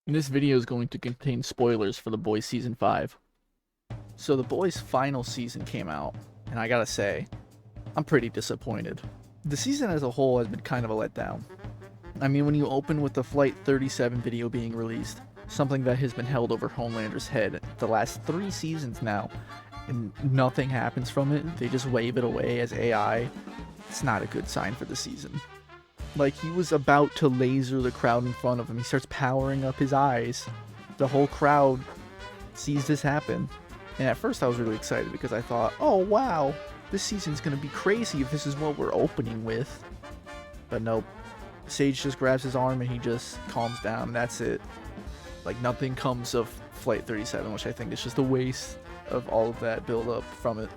This video is going to contain spoilers for The Boys Season 5. So The Boys' final season came out, and I gotta say, I'm pretty disappointed. The season as a whole has been kind of a letdown. I mean, when you open with the Flight 37 video being released, something that has been held over Homelander's head the last 3 seasons now, and nothing happens from it, they just wave it away as AI, it's not a good sign for the season. Like, he was about to laser the crowd in front of him. He starts powering up his eyes. The whole crowd sees this happen. And at first I was really excited because I thought, oh wow, this season's gonna be crazy if this is what we're opening with. But nope. Sage just grabs his arm and he just calms down, and that's it. Like, nothing comes of Flight 37, which I think is just a waste of all of that build up from it.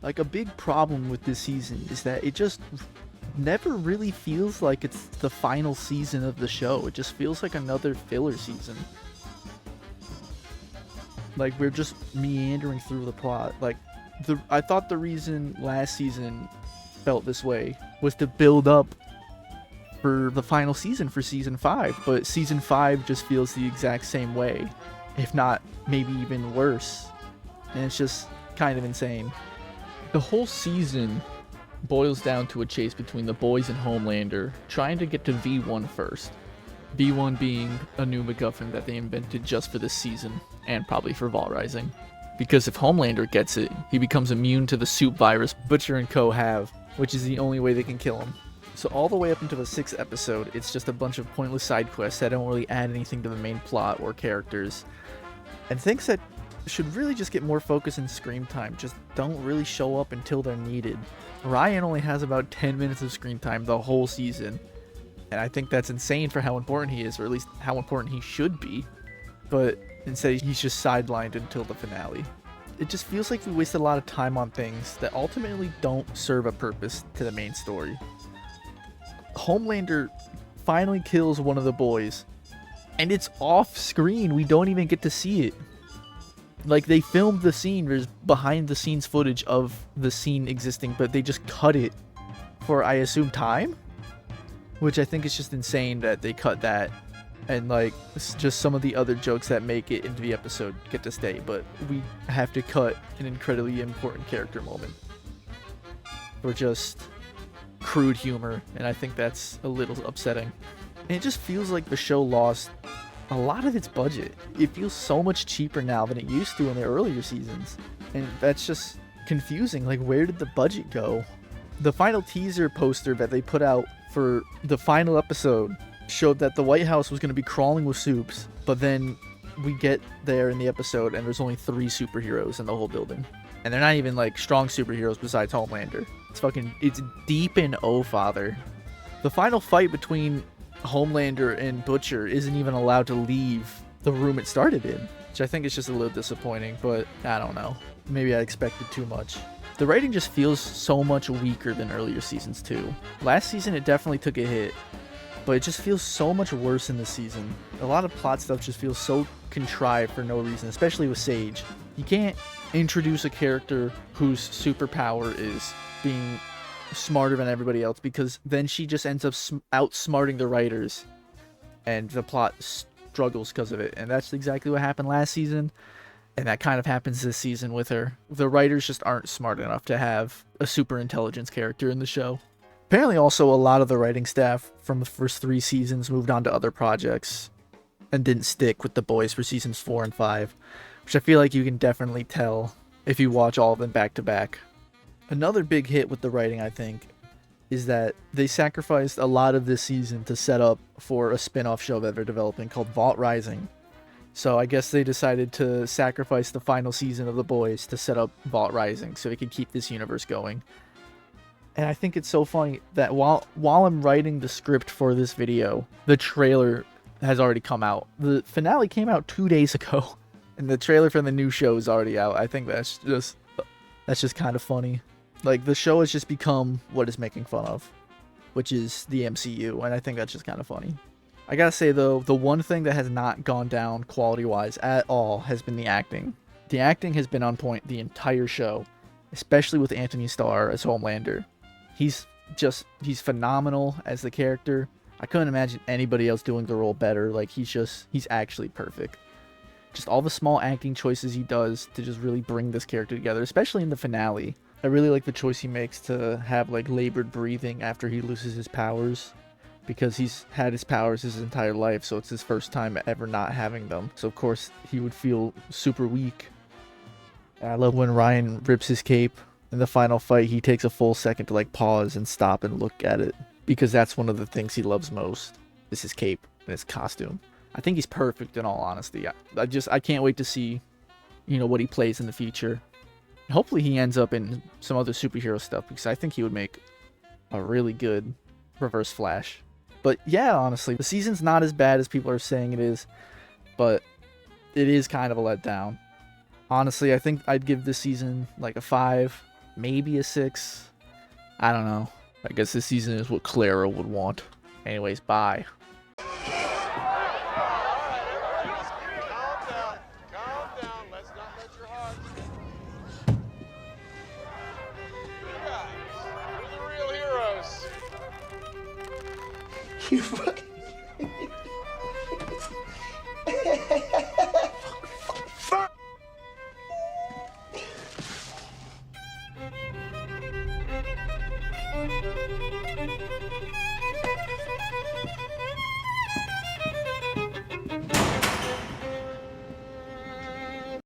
Like, a big problem with this season is that it just never really feels like it's the final season of the show. It just feels like another filler season. Like, we're just meandering through the plot. Like, I thought the reason last season felt this way was to build up for the final season for Season 5, but Season 5 just feels the exact same way, if not maybe even worse. And it's just kind of insane. The whole season boils down to a chase between the boys and Homelander, trying to get to V1 first. V1 being a new MacGuffin that they invented just for this season, and probably for Vault Rising. Because if Homelander gets it, he becomes immune to the soup virus Butcher and Co. have, which is the only way they can kill him. So all the way up until the 6th episode, it's just a bunch of pointless side quests that don't really add anything to the main plot or characters. And things that should really just get more focus and screen time just don't really show up until they're needed. Ryan only has about 10 minutes of screen time the whole season, and I think that's insane for how important he is, or at least how important he should be. But instead he's just sidelined until the finale. It just feels like we wasted a lot of time on things that ultimately don't serve a purpose to the main story. Homelander finally kills one of the boys, and it's off screen. We don't even get to see it. Like, they filmed the scene, there's behind the scenes footage of the scene existing, but they just cut it for, I assume, time? Which I think is just insane that they cut that, and like, it's just some of the other jokes that make it into the episode get to stay, but we have to cut an incredibly important character moment for just crude humor, and I think that's a little upsetting. And it just feels like the show lost a lot of its budget. It feels so much cheaper now than it used to in the earlier seasons, and that's just confusing. Like, where did the budget go? The final teaser poster that they put out for the final episode showed that the White House was going to be crawling with soups, but then we get there in the episode and there's only 3 superheroes in the whole building, and they're not even like strong superheroes besides Homelander. It's deep in Oh Father. The final fight between Homelander and Butcher isn't even allowed to leave the room it started in, which I think is just a little disappointing, but I don't know. Maybe I expected too much. The writing just feels so much weaker than earlier seasons too. Last season it definitely took a hit, but it just feels so much worse in this season. A lot of plot stuff just feels so contrived for no reason, especially with Sage. You can't introduce a character whose superpower is being smarter than everybody else, because then she just ends up outsmarting the writers and the plot struggles because of it. And that's exactly what happened last season, and that kind of happens this season with her. The writers just aren't smart enough to have a super intelligence character in the show. Apparently also a lot of the writing staff from the first 3 seasons moved on to other projects and didn't stick with the boys for seasons 4 and 5, which I feel like you can definitely tell if you watch all of them back to back. Another big hit with the writing, I think, is that they sacrificed a lot of this season to set up for a spin-off show that they're developing called Vault Rising. So I guess they decided to sacrifice the final season of The Boys to set up Vault Rising so they could keep this universe going. And I think it's so funny that while I'm writing the script for this video, the trailer has already come out. The finale came out 2 days ago, and the trailer for the new show is already out. I think that's just kind of funny. Like, the show has just become what it's making fun of, which is the MCU, and I think that's just kind of funny. I gotta say, though, the one thing that has not gone down quality-wise at all has been the acting. The acting has been on point the entire show, especially with Anthony Starr as Homelander. He's phenomenal as the character. I couldn't imagine anybody else doing the role better. Like, he's actually perfect. Just all the small acting choices he does to just really bring this character together, especially in the finale. I really like the choice he makes to have, like, labored breathing after he loses his powers, because he's had his powers his entire life, so it's his first time ever not having them. So of course he would feel super weak. And I love when Ryan rips his cape in the final fight. He takes a full second to, like, pause and stop and look at it, because that's one of the things he loves most, is his cape and his costume. I think he's perfect, in all honesty. I can't wait to see, you know, what he plays in the future. Hopefully he ends up in some other superhero stuff, because I think he would make a really good Reverse Flash. But yeah, honestly, the season's not as bad as people are saying it is, but it is kind of a letdown. Honestly, I think I'd give this season like a 5, maybe a 6. I don't know. I guess this season is what Clara would want. Anyways, bye. You fucking... Fuck.